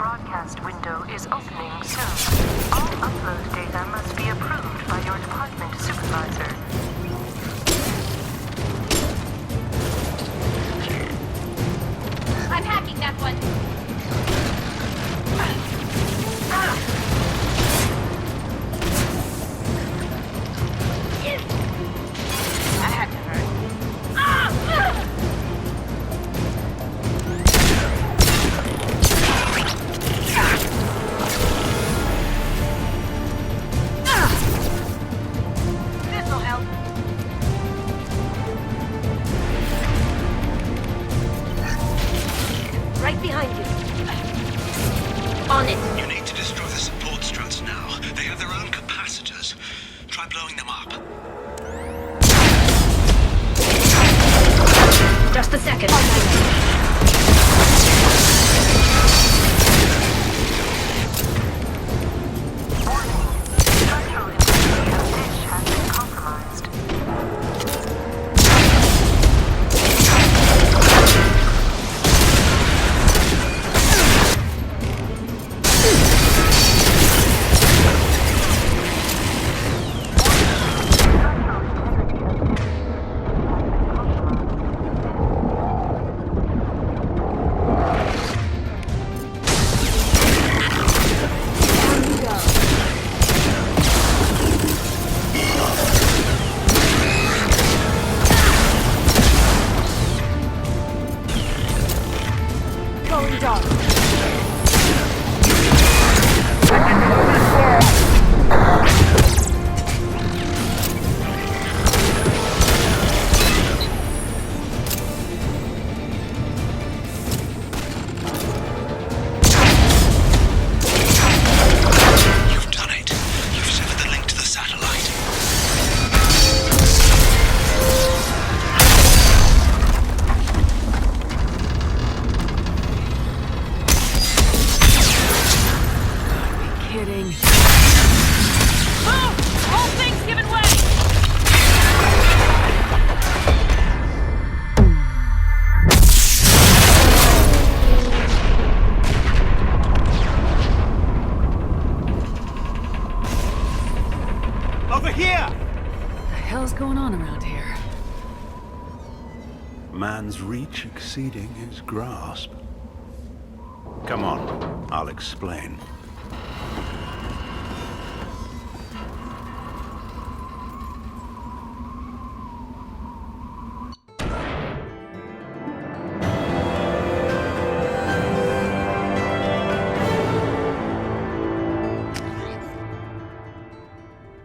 broadcast window is opening soon. All upload data must be approved by your department supervisor. I'm hacking that one. That had to hurt. This'll help. Right behind you. On it. You need to destroy the support struts now. They have their own capacitors. Try blowing them up. Just a second. Structural integrity of dish has been compromised. Going dark. You've done it. You've severed the link to the satellite. Kidding. Oh! Whole thing's giving way! Over here! What the hell's going on around here? Man's reach exceeding his grasp. Come on, I'll explain.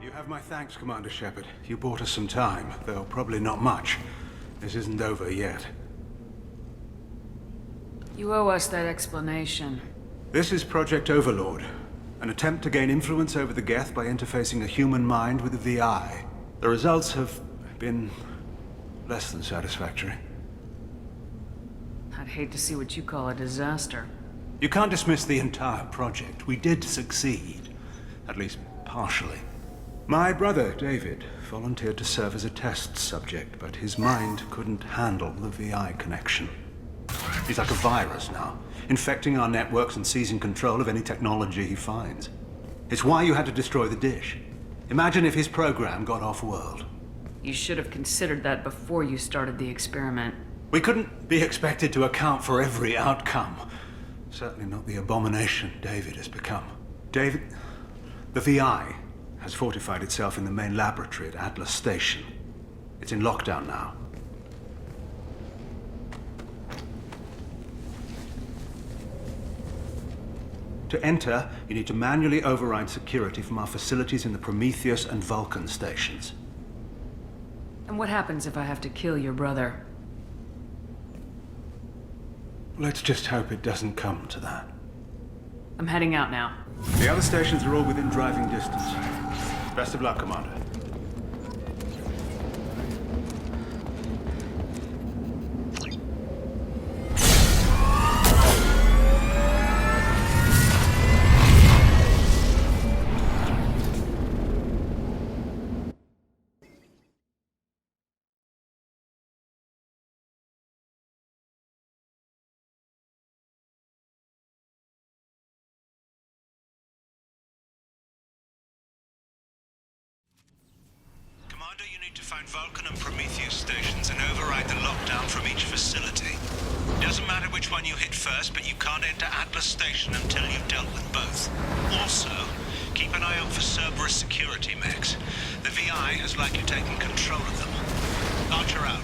You have my thanks, Commander Shepard. You bought us some time, though probably not much. This isn't over yet. You owe us that explanation. This is Project Overlord, an attempt to gain influence over the Geth by interfacing a human mind with a VI. The results have been less than satisfactory. I'd hate to see what you call a disaster. You can't dismiss the entire project. We did succeed, at least partially. My brother, David, volunteered to serve as a test subject, but his mind couldn't handle the VI connection. He's like a virus now, infecting our networks and seizing control of any technology he finds. It's why you had to destroy the dish. Imagine if his program got off-world. You should have considered that before you started the experiment. We couldn't be expected to account for every outcome. Certainly not the abomination David has become. David, the VI has fortified itself in the main laboratory at Atlas Station. It's in lockdown now. To enter, you need to manually override security from our facilities in the Prometheus and Vulcan stations. And what happens if I have to kill your brother? Let's just hope it doesn't come to that. I'm heading out now. The other stations are all within driving distance. Best of luck, Commander. find Vulcan and Prometheus stations and override the lockdown from each facility. Doesn't matter which one you hit first, but you can't enter Atlas Station until you've dealt with both. Also, keep an eye out for Cerberus security mechs. The VI has likely taken control of them. Archer out.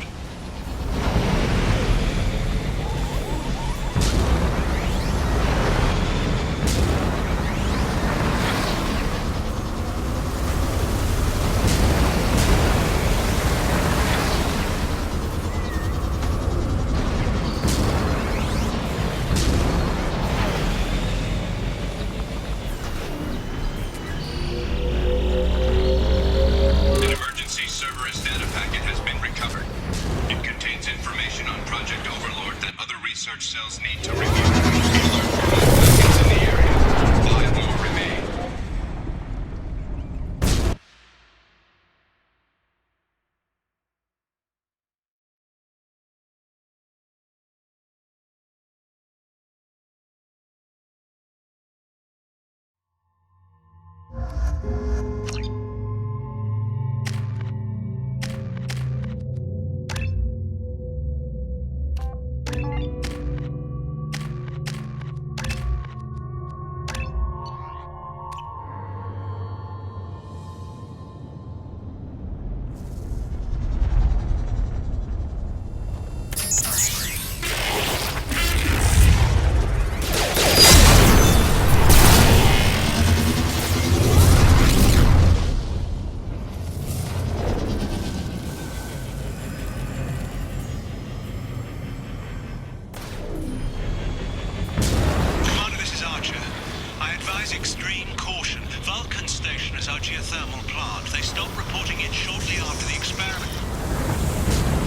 Overlord that other research cells need to review. Alert for all packets in the area. 5 more remain. Extreme caution. Vulcan Station is our geothermal plant. They stopped reporting it shortly after the experiment.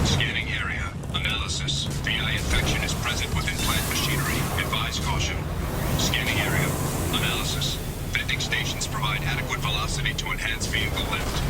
Scanning area. Analysis. VI infection is present within plant machinery. Advise caution. Scanning area. Analysis. Venting stations provide adequate velocity to enhance vehicle lift.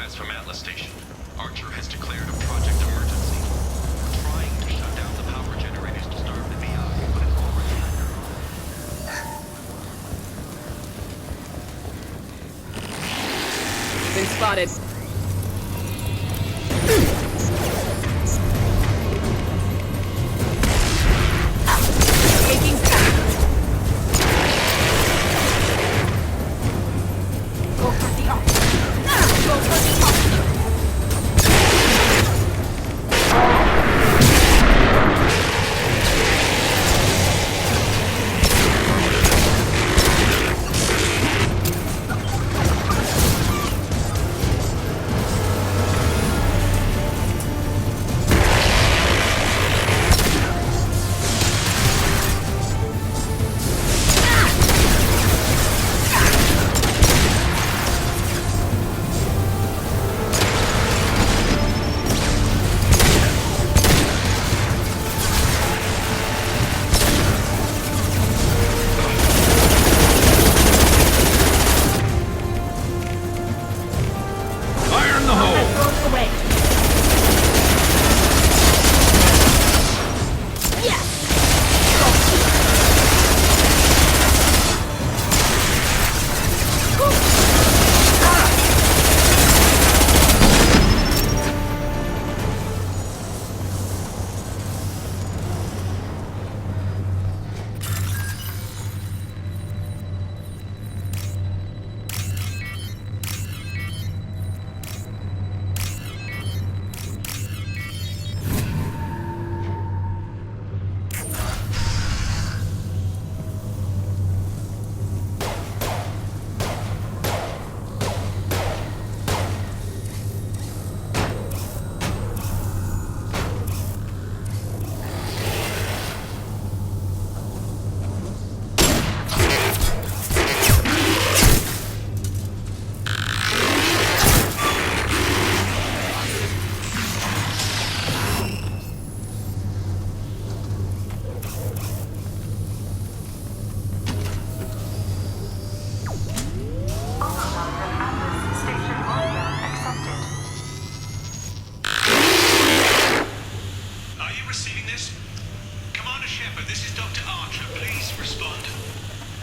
compromise from Atlas Station. Archer has declared a project emergency. We're trying to shut down the power generators to starve the BI, but it's already under. Been spotted. Taking cover. Go for the arc. Go for the arc.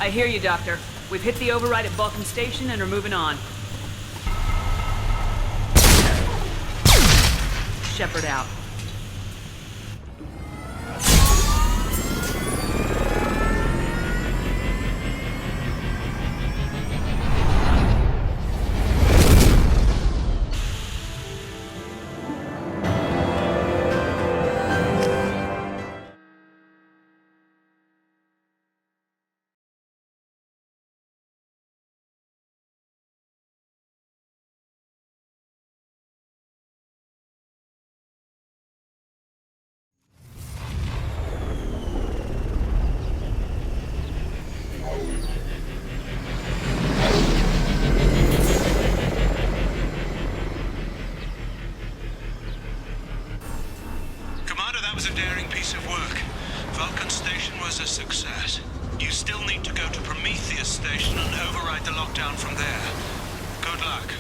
I hear you, Doctor. We've hit the override at Vulcan Station and are moving on. Shepard out. That was a daring piece of work. Vulcan Station was a success. You still need to go to Prometheus Station and override the lockdown from there. Good luck.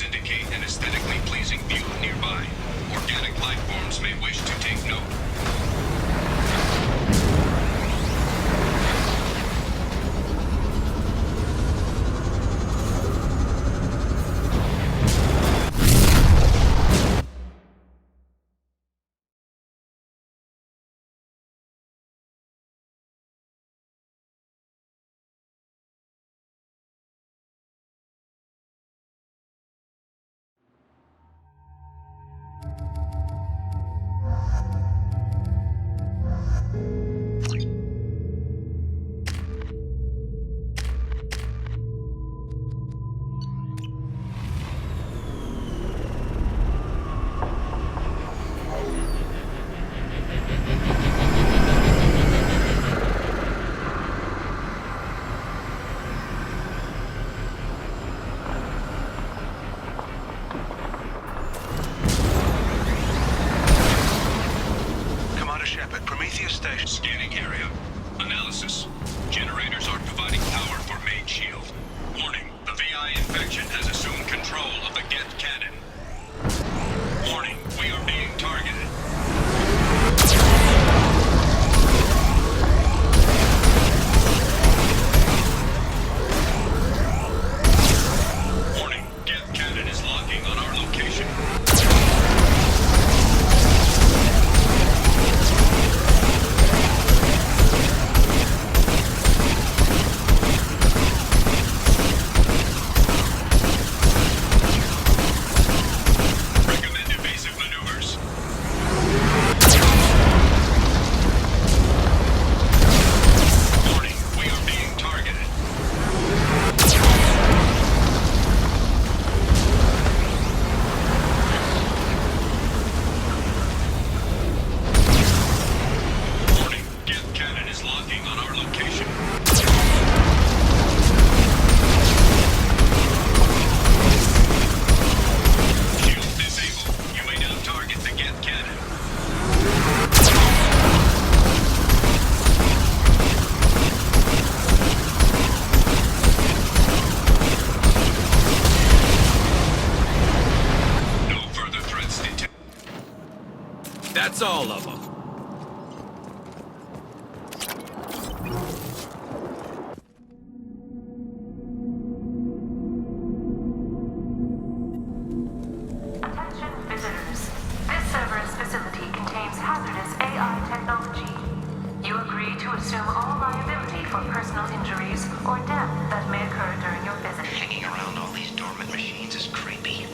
Indicate an aesthetically pleasing view nearby. station. Scanning area. Analysis. Generators aren't providing power for main shield. Warning, the VI infection has assumed control of the Geth cannon. Warning, we are being targeted. Warning, Geth cannon is locking on our location. Recommend evasive maneuvers. Warning, we are being targeted. Warning, Geth cannon is locking on our location. Shield disabled. You may now target the Geth cannon. No further threats detected. That's all of them. Attention visitors. This Cerberus facility contains hazardous AI technology. You agree to assume all liability for personal injuries or death that may occur during your visit. Hanging around all these dormant machines is creepy.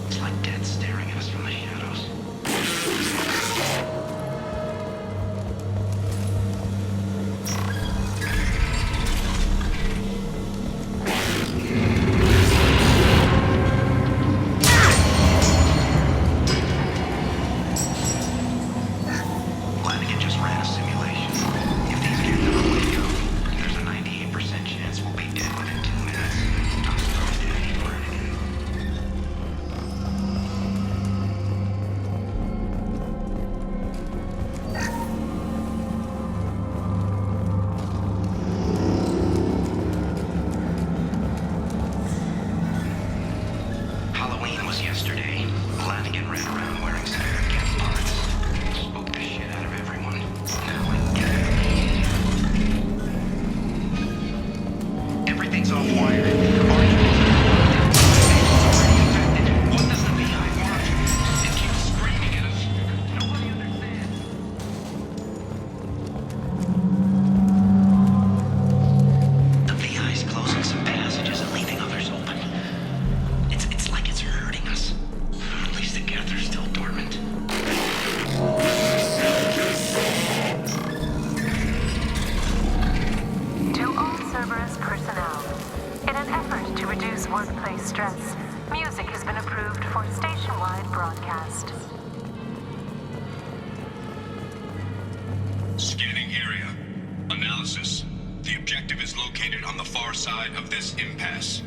It's like death staring at us from the shadows. Flanagan just ran a simulation. If these get to the wake up, there's a 98% chance we'll be dead within 2 minutes. I'm sorry, Daddy Flanagan. Halloween was yesterday. Flanagan ran around wearing standard Geth parts. Spooked the shit out of everyone. Now I get it. Everything's off-wired. Already infected. What does the VI want? It keeps screaming at us. Nobody understands. The VI's closing some passages and leaving others open. It's like it's hurting us. At least the Geth are still dormant. To all Cerberus personnel, in an effort to reduce workplace stress, music has been approved for station-wide broadcast. Scanning area. Analysis. The objective is located on the far side of this impasse.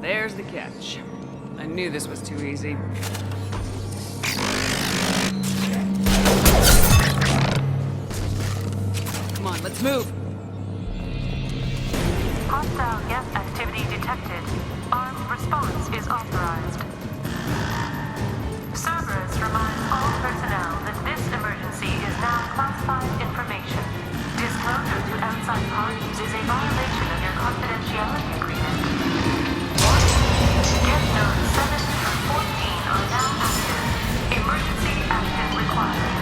There's the catch. I knew this was too easy. Let's move. Hostile guest activity detected. Armed response is authorized. Cerberus reminds all personnel that this emergency is now classified information. Disclosure to outside parties is a violation of your confidentiality agreement. Guest nodes 7 through 14 are now active. Emergency action required.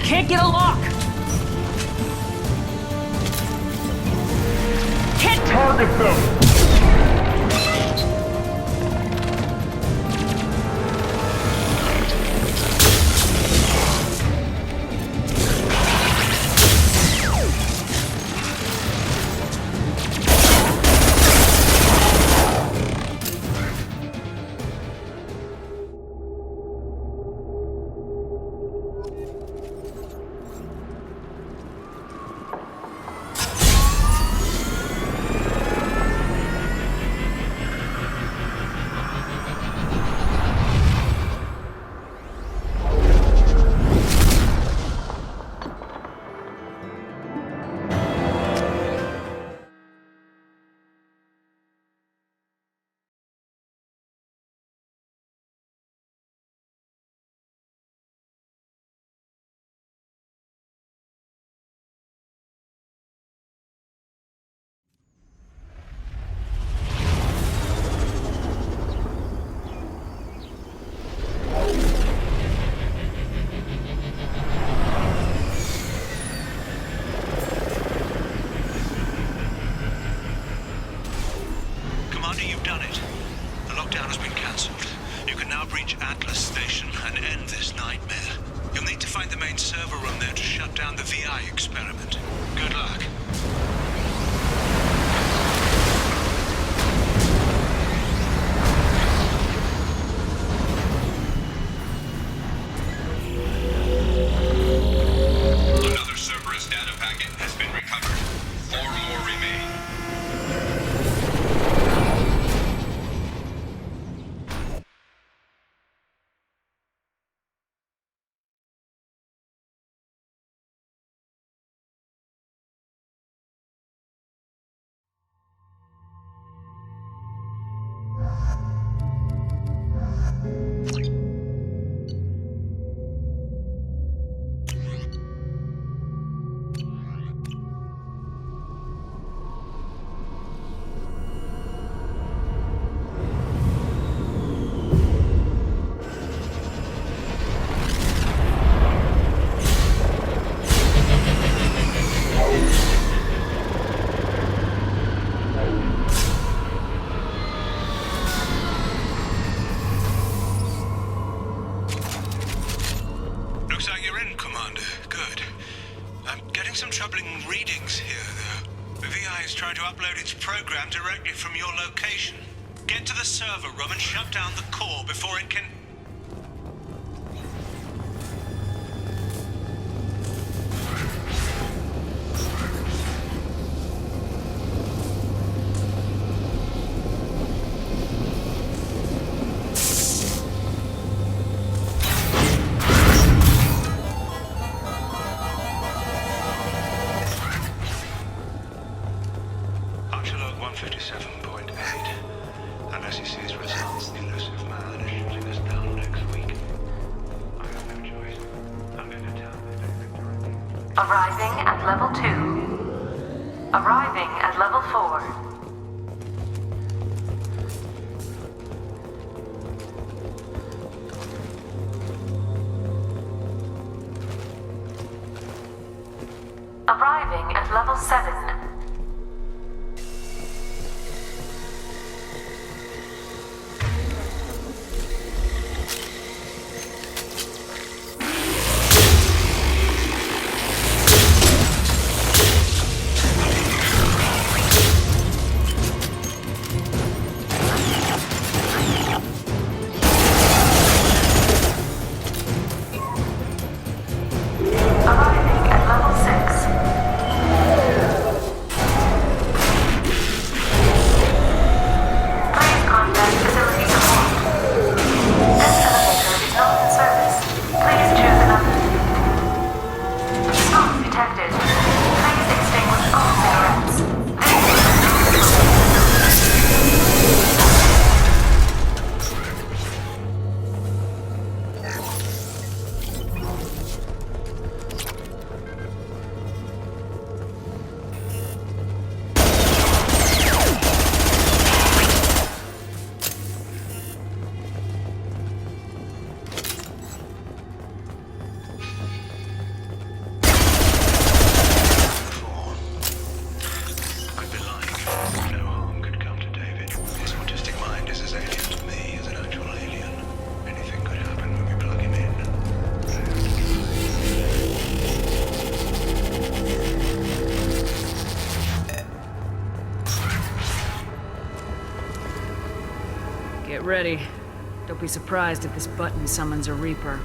Can't get a lock! Can't target them! server room there to shut down the VI experiment. Good luck. Another Cerberus data packet has been recovered. 4 more remain. Looks like you're in, Commander. Good. I'm getting some troubling readings here, though. The VI is trying to upload its program directly from your location. Get to the server room and shut down the core before it can... Archilog 157.8. Unless he sees results, the elusive man is shooting us down next week. I have no choice. I'm going to tell the director. Arriving at level 2. Arriving at level 4. Arriving at level 7. Arriving at level 6. Please contact facility support. This elevator is not in service. Please choose another. Smoke detected. Please extinguish all cigarettes. This I'd be lying. No harm could come to David. His autistic mind is as alien to me as an actual alien. Anything could happen when we plug him in. Get ready. Don't be surprised if this button summons a Reaper.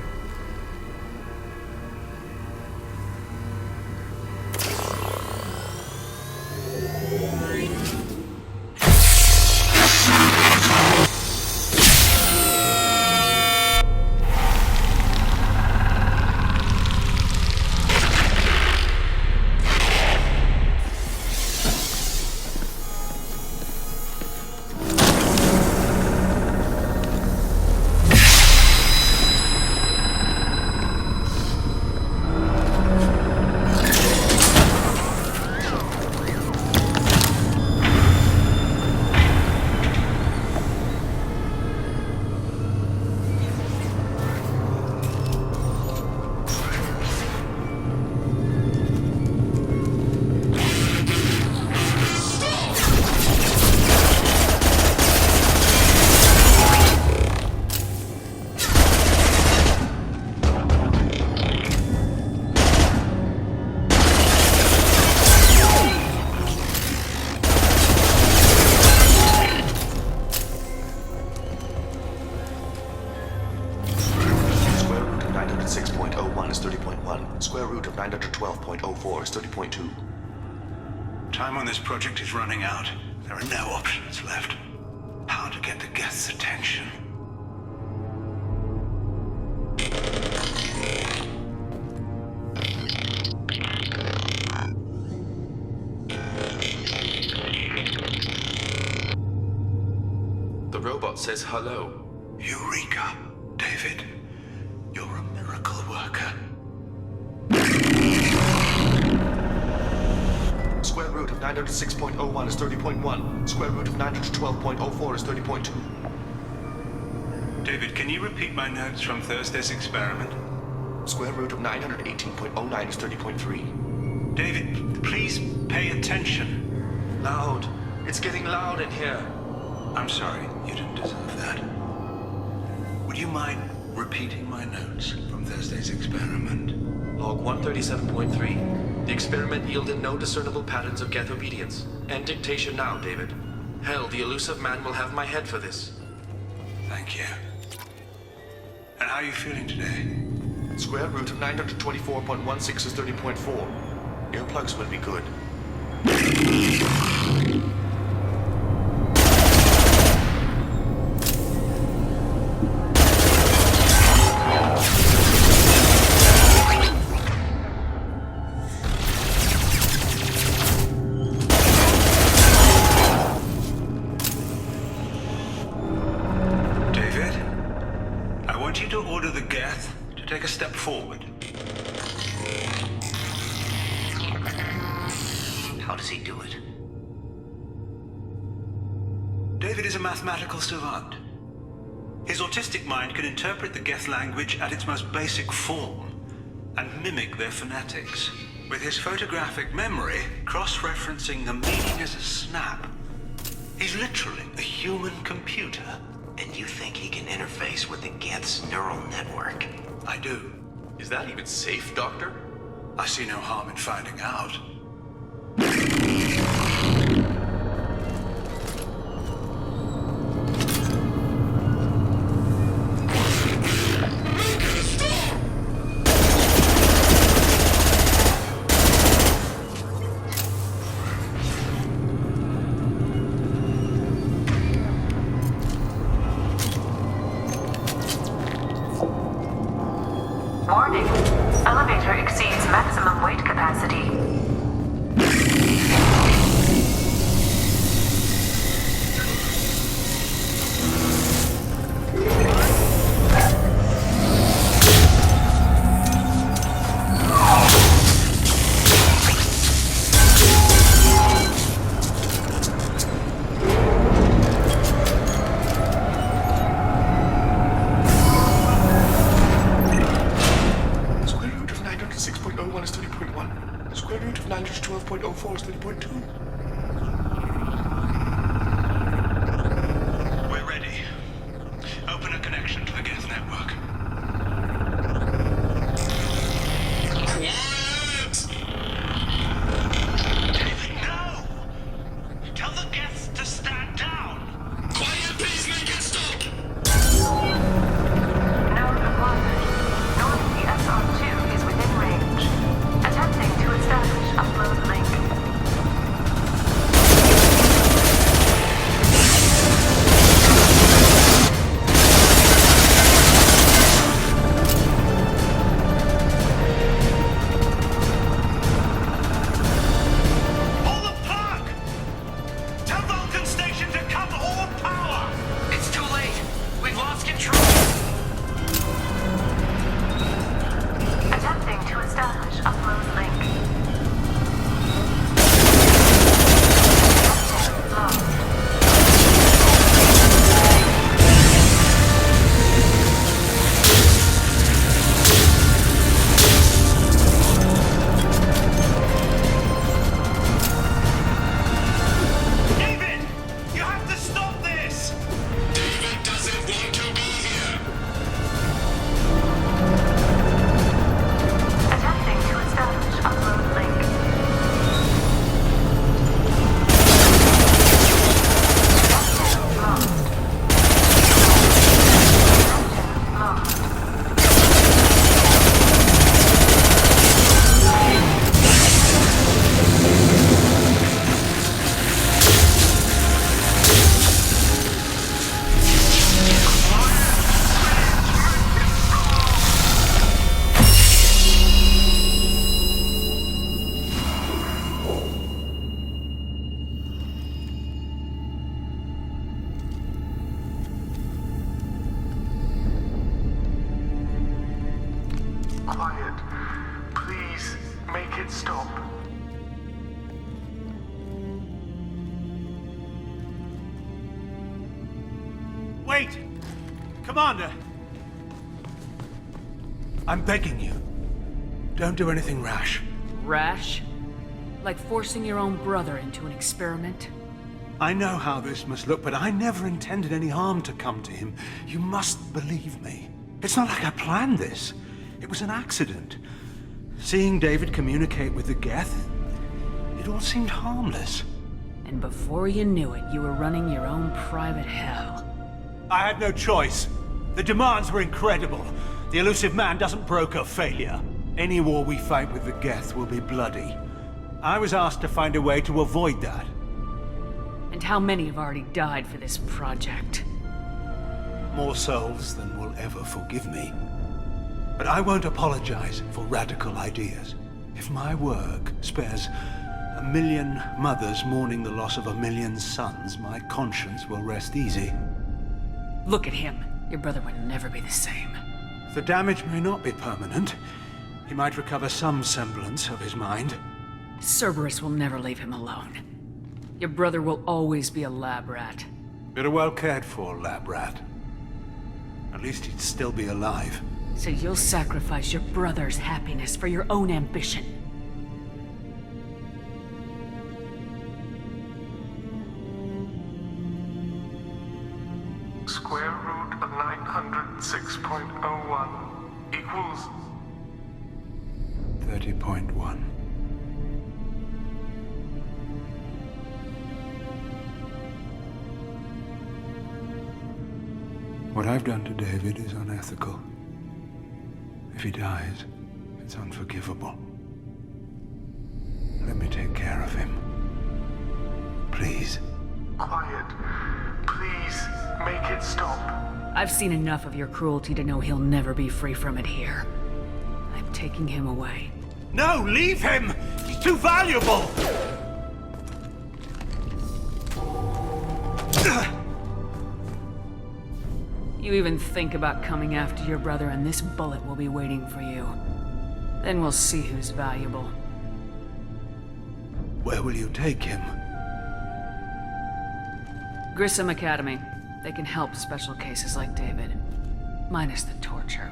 906.01 is 30.1. Square root of 912.04 is 30.2. Time on this project is running out. There are no options left. How to get the Geth's attention? The robot says hello. Eureka, David. You're a miracle worker. Square root of 906.01 is 30.1. Square root of 912.04 is 30.2. David, can you repeat my notes from Thursday's experiment? Square root of 918.09 is 30.3. David, please pay attention. Loud. It's getting loud in here. I'm sorry, you didn't deserve that. Would you mind repeating my notes from Thursday's experiment? Log 137.3. The experiment yielded no discernible patterns of Geth obedience. End dictation now, David. Hell, the elusive man will have my head for this. Thank you. And how are you feeling today? Square root of 924.16 is 30.4. Earplugs would be good. David, I want you to order the Geth to take a step forward. How does he do it? David is a mathematical savant. His autistic mind can interpret the Geth language at its most basic form and mimic their phonetics. With his photographic memory, cross-referencing the meaning as a snap. He's literally a human computer. And you think he can interface with the Geth's neural network? I do. Is that even safe, Doctor? I see no harm in finding out. Warning. Elevator exceeds maximum weight capacity. Square root of 906.01 is 30.1. Square root of 912.04 is 30.2. We're ready. Open a connection to the Geth network. David, no! Tell the Geths to stand down! Quiet, please, make it stop! Node acquired. Knowing the SR2 is within range. Attempting to establish upload link. Quiet. Please, make it stop. Wait! Commander! I'm begging you. Don't do anything rash. Rash? Like forcing your own brother into an experiment? I know how this must look, but I never intended any harm to come to him. You must believe me. It's not like I planned this. It was an accident. Seeing David communicate with the Geth, it all seemed harmless. And before you knew it, you were running your own private hell. I had no choice. The demands were incredible. The elusive man doesn't broker failure. Any war we fight with the Geth will be bloody. I was asked to find a way to avoid that. And how many have already died for this project? More souls than will ever forgive me. But I won't apologize for radical ideas. If my work spares 1 million mothers mourning the loss of 1 million sons, my conscience will rest easy. Look at him. Your brother would never be the same. The damage may not be permanent. He might recover some semblance of his mind. Cerberus will never leave him alone. Your brother will always be a lab rat. You're a well cared for lab rat. At least he'd still be alive. So you'll sacrifice your brother's happiness for your own ambition. Square root of 906.01 equals 30.1. What I've done to David is unethical. If he dies, it's unforgivable. Let me take care of him. Please. quiet. Please, make it stop. I've seen enough of your cruelty to know he'll never be free from it here. I'm taking him away. No, leave him! He's too valuable! You even think about coming after your brother and this bullet will be waiting for you. Then we'll see who's valuable. Where will you take him? Grissom Academy. They can help special cases like David. Minus the torture.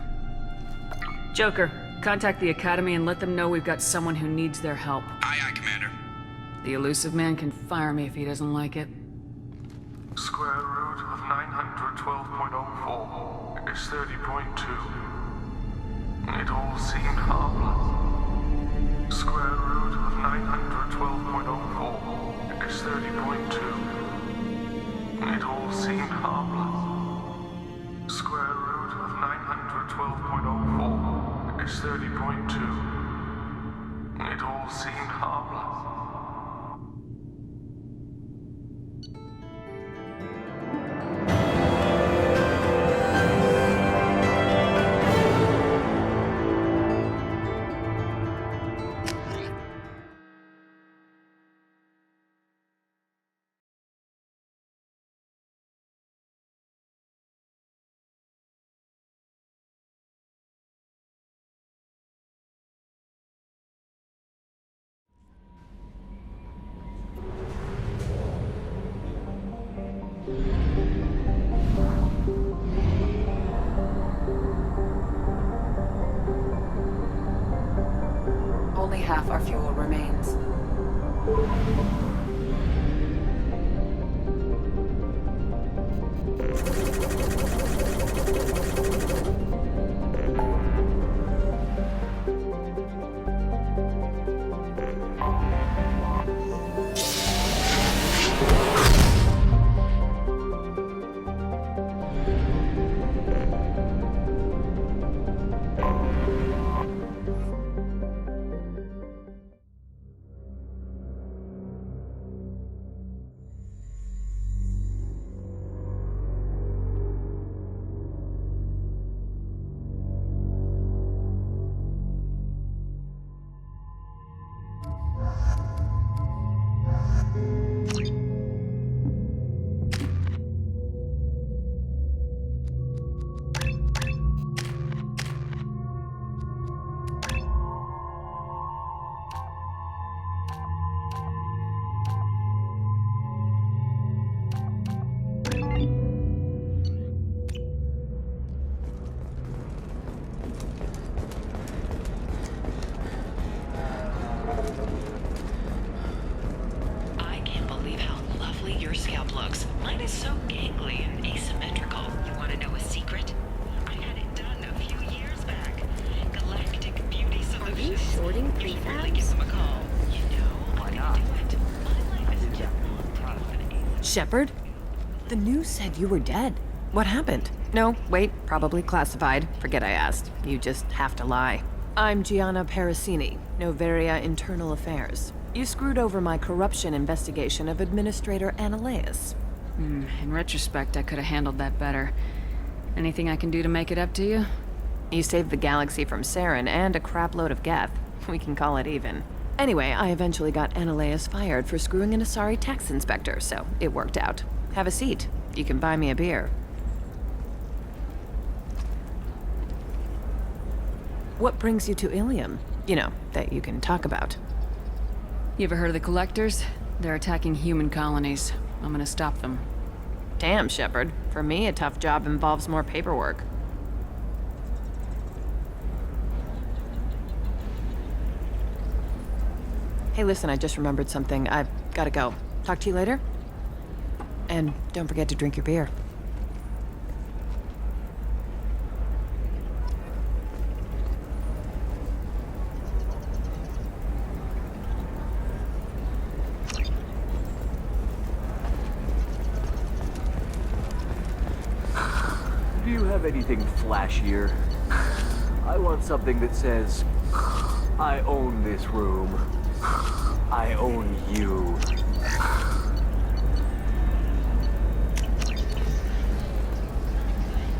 Joker, contact the Academy and let them know we've got someone who needs their help. Aye, aye, Commander. The elusive man can fire me if he doesn't like it. Square root of 912.04 is 30.2. It all seemed harmless. Square root of 912.04 is 30.2. It all seemed harmless. Square root of 912.04 is 30.2. It all seemed harmless. Only half our fuel remains. Shepard? The news said you were dead. What happened? No, wait, probably classified. Forget I asked. You just have to lie. I'm Gianna Parasini, Noveria Internal Affairs. You screwed over my corruption investigation of Administrator Ananias. In retrospect, I could have handled that better. Anything I can do to make it up to you? You saved the galaxy from Saren and a crapload of Geth. We can call it even. Anyway, I eventually got Ananias fired for screwing an Asari tax inspector, so it worked out. Have a seat. You can buy me a beer. What brings you to Ilium? You know, that you can talk about. You ever heard of the Collectors? They're attacking human colonies. I'm gonna stop them. Damn, Shepard. For me, a tough job involves more paperwork. Hey, listen, I just remembered something. I've gotta go. Talk to you later? And don't forget to drink your beer. Do you have anything flashier? I want something that says, I own this room. I own you.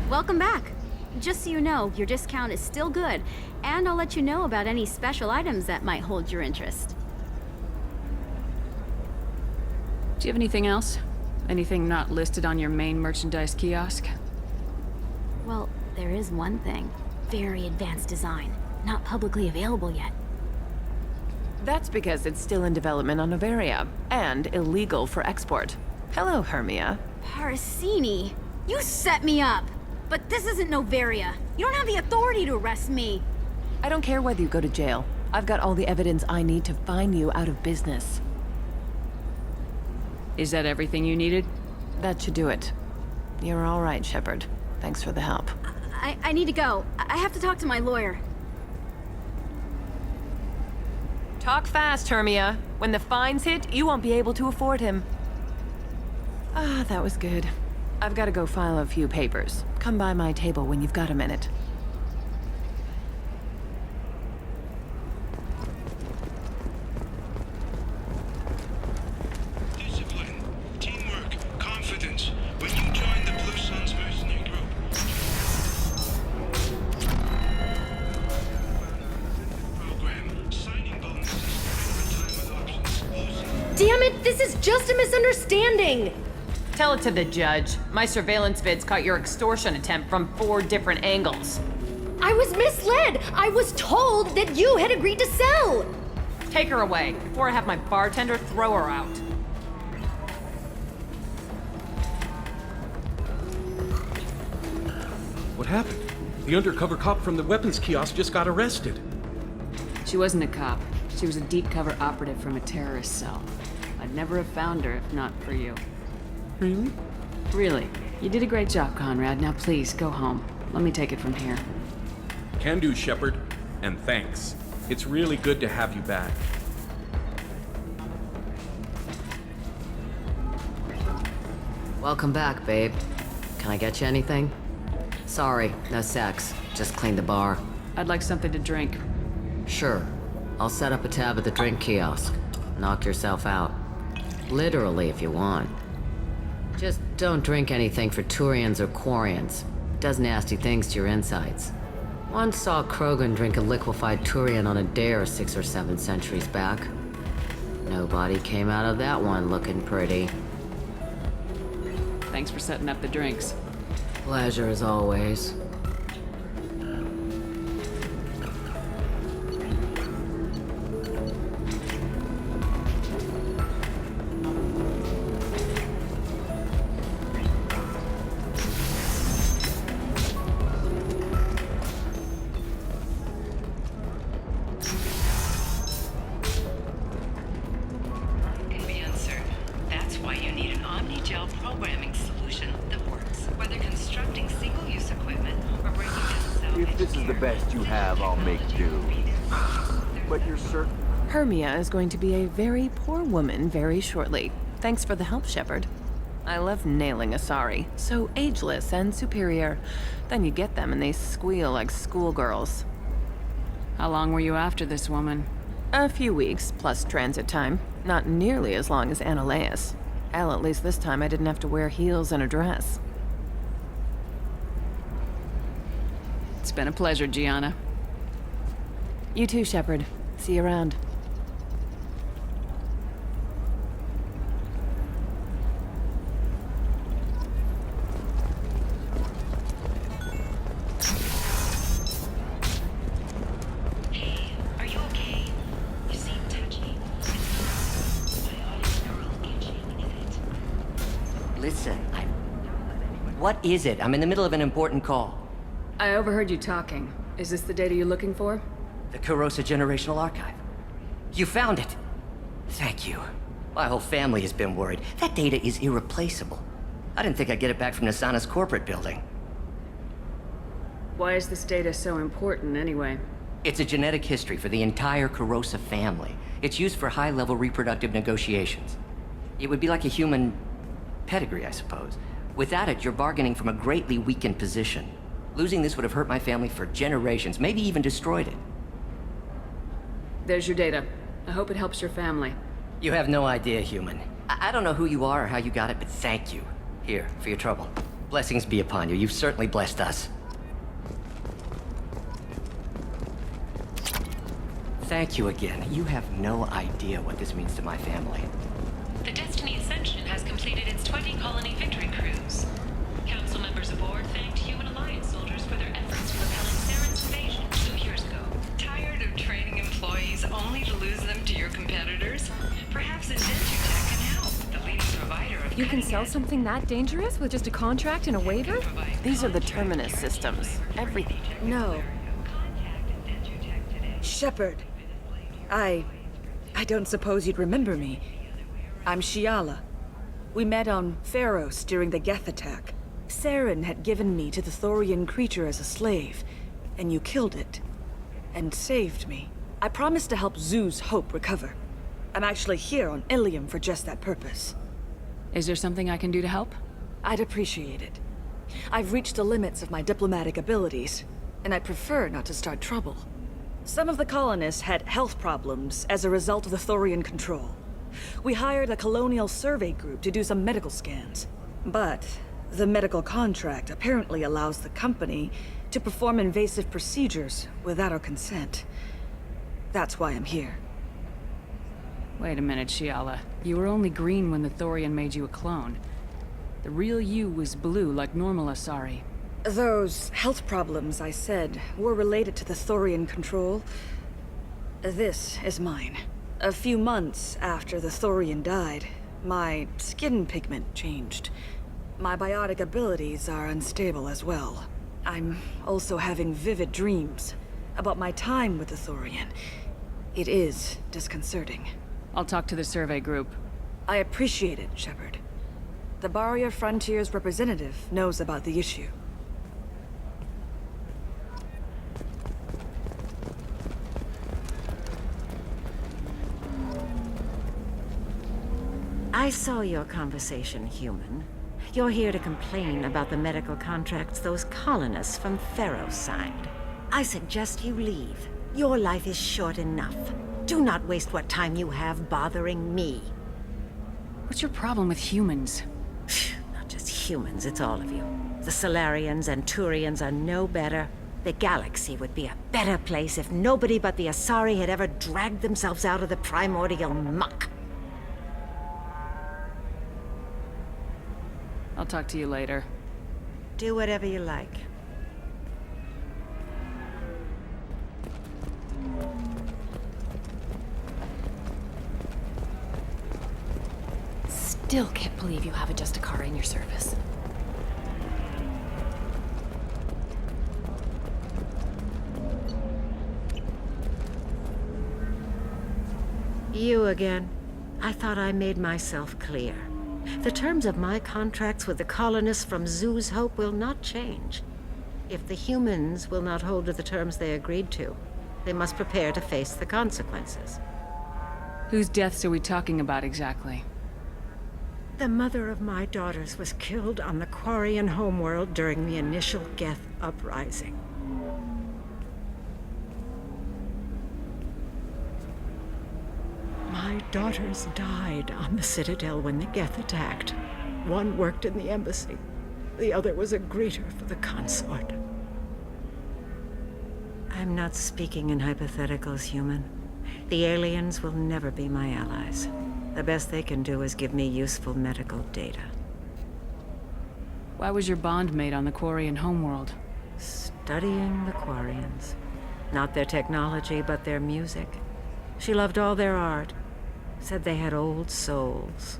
Welcome back. Just so you know, your discount is still good, and I'll let you know about any special items that might hold your interest. Do you have anything else? Anything not listed on your main merchandise kiosk? Well, there is one thing. Very advanced design. Not publicly available yet. That's because it's still in development on Noveria, and illegal for export. Hello, Hermia. Parasini, you set me up! But this isn't Noveria. You don't have the authority to arrest me. I don't care whether you go to jail. I've got all the evidence I need to find you out of business. Is that everything you needed? That should do it. You're all right, Shepard. Thanks for the help. I need to go. I have to talk to my lawyer. Talk fast, Hermia. When the fines hit, you won't be able to afford him. Ah, that was good. I've got to go file a few papers. Come by my table when you've got a minute. Discipline, teamwork, confidence. When you join the Blue Suns mercenary group. Program, signing bonuses, retirement options. Damn it, this is just a misunderstanding! Tell it to the judge. My surveillance vids caught your extortion attempt from 4 different angles. I was misled! I was told that you had agreed to sell! Take her away, before I have my bartender throw her out. What happened? The undercover cop from the weapons kiosk just got arrested. She wasn't a cop. She was a deep cover operative from a terrorist cell. I'd never have found her if not for you. Really? Really. You did a great job, Conrad. Now please, go home. Let me take it from here. Can do, Shepard. And thanks. It's really good to have you back. Welcome back, babe. Can I get you anything? Sorry, no sex. Just clean the bar. I'd like something to drink. Sure. I'll set up a tab at the drink kiosk. Knock yourself out. Literally, if you want. Just don't drink anything for Turians or Quarians. Does nasty things to your insides. Once saw Krogan drink a liquefied Turian on a dare 6 or 7 centuries back. Nobody came out of that one looking pretty. Thanks for setting up the drinks. Pleasure as always. But you're certain? Hermia is going to be a very poor woman very shortly. Thanks for the help, Shepard. I love nailing Asari. So ageless and superior. Then you get them and they squeal like schoolgirls. How long were you after this woman? A few weeks, plus transit time. Not nearly as long as Annaleus. Hell, at least this time I didn't have to wear heels and a dress. It's been a pleasure, Gianna. You too, Shepard. See you around. Listen, what is it? I'm in the middle of an important call. I overheard you talking. Is this the data you're looking for? The Kurosa Generational Archive. You found it! Thank you. My whole family has been worried. That data is irreplaceable. I didn't think I'd get it back from Nasana's corporate building. Why is this data so important, anyway? It's a genetic history for the entire Kurosa family. It's used for high-level reproductive negotiations. It would be like a human pedigree, I suppose. Without it, you're bargaining from a greatly weakened position. Losing this would have hurt my family for generations, maybe even destroyed it. There's your data. I hope it helps your family. You have no idea, human. I don't know who you are or how you got it, but thank you. Here, for your trouble. Blessings be upon you. You've certainly blessed us. Thank you again. You have no idea what this means to my family. The Destiny Ascension has completed its 20-colony victory cruise. Council members aboard thanked Human Alliance soldiers for their efforts propelling Saren's invasion 2 years ago. Tired of training employees only to lose them to your competitors? Perhaps Indentutech can help, the leading provider of You can sell something that dangerous with just a contract and a waiver? These are the Terminus systems. Everything. No. Shepard. I don't suppose you'd remember me. I'm Shiala. We met on Pharos during the Geth attack. Saren had given me to the Thorian creature as a slave, and you killed it. And saved me. I promised to help Zoo's Hope recover. I'm actually here on Ilium for just that purpose. Is there something I can do to help? I'd appreciate it. I've reached the limits of my diplomatic abilities, and I'd prefer not to start trouble. Some of the colonists had health problems as a result of the Thorian control. We hired a colonial survey group to do some medical scans. But the medical contract apparently allows the company to perform invasive procedures without our consent. That's why I'm here. Wait a minute, Shiala. You were only green when the Thorian made you a clone. The real you was blue like normal Asari. Those health problems I said were related to the Thorian control. This is mine. A few months after the Thorian died, my skin pigment changed. My biotic abilities are unstable as well. I'm also having vivid dreams about my time with the Thorian. It is disconcerting. I'll talk to the survey group. I appreciate it, Shepard. The Barrier Frontiers representative knows about the issue. I saw your conversation, human. You're here to complain about the medical contracts those colonists from Pharos signed. I suggest you leave. Your life is short enough. Do not waste what time you have bothering me. What's your problem with humans? Not just humans, it's all of you. The Solarians and Turians are no better. The galaxy would be a better place if nobody but the Asari had ever dragged themselves out of the primordial muck. I'll talk to you later. Do whatever you like. Still can't believe you have a Justicar in your service. You again. I thought I made myself clear. The terms of my contracts with the colonists from Zoo's Hope will not change. If the humans will not hold to the terms they agreed to, They must prepare to face the consequences. Whose deaths are we talking about exactly? The mother of my daughters was killed on the Quarian homeworld during the initial Geth uprising. My daughters died on the Citadel when the Geth attacked. One worked in the embassy. The other was a greeter for the consort. I'm not speaking in hypotheticals, human. The aliens will never be my allies. The best they can do is give me useful medical data. Why was your bond made on the Quarian homeworld? Studying the Quarians. Not their technology, but their music. She loved all their art. Said they had old souls.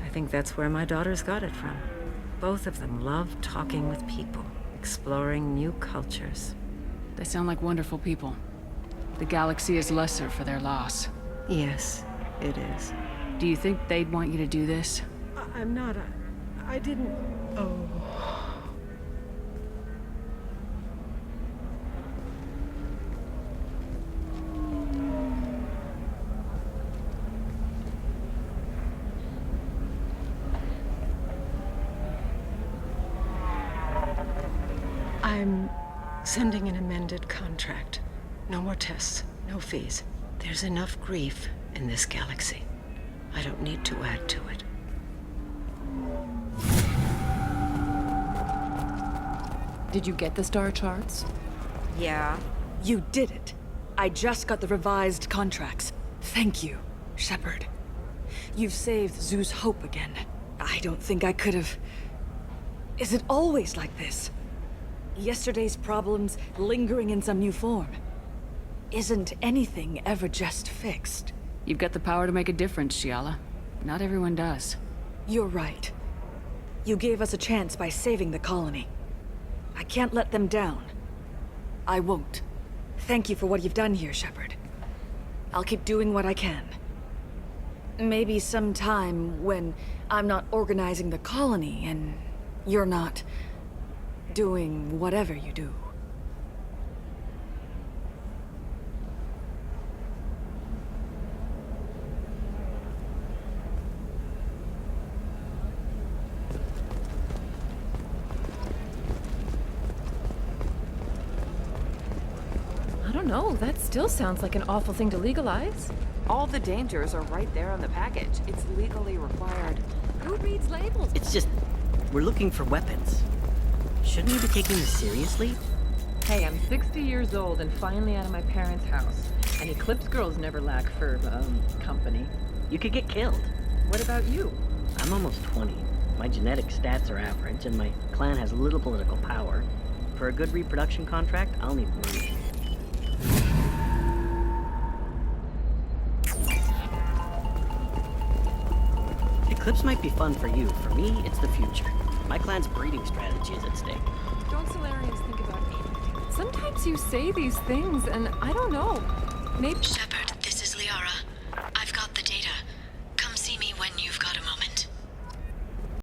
I think that's where my daughters got it from. Both of them loved talking with people, exploring new cultures. They sound like wonderful people. The galaxy is lesser for their loss. Yes, it is. Do you think they'd want you to do this? I'm not. I didn't. Oh. I'm sending an amended contract. No more tests, no fees. There's enough grief in this galaxy. I don't need to add to it. Did you get the star charts? Yeah. You did it. I just got the revised contracts. Thank you, Shepard. You've saved Zoo's hope again. I don't think I could have... Is it always like this? Yesterday's problems lingering in some new form. Isn't anything ever just fixed? You've got the power to make a difference, Shiala. Not everyone does. You're right. You gave us a chance by saving the colony. I can't let them down. I won't. Thank you for what you've done here, Shepard. I'll keep doing what I can. Maybe sometime when I'm not organizing the colony and you're not doing whatever you do. I don't know, that still sounds like an awful thing to legalize. All the dangers are right there on the package. It's legally required. Who reads labels? It's just, we're looking for weapons. Shouldn't we be taking this seriously? Hey, I'm 60 years old and finally out of my parents' house. And Eclipse girls never lack for, company. You could get killed. What about you? I'm almost 20. My genetic stats are average, and my clan has little political power. For a good reproduction contract, I'll need money. Eclipse might be fun for you. For me, it's the future. My clan's breeding strategy is at stake. Don't Solarians think about me? Sometimes you say these things, and I don't know. Maybe... Shepard,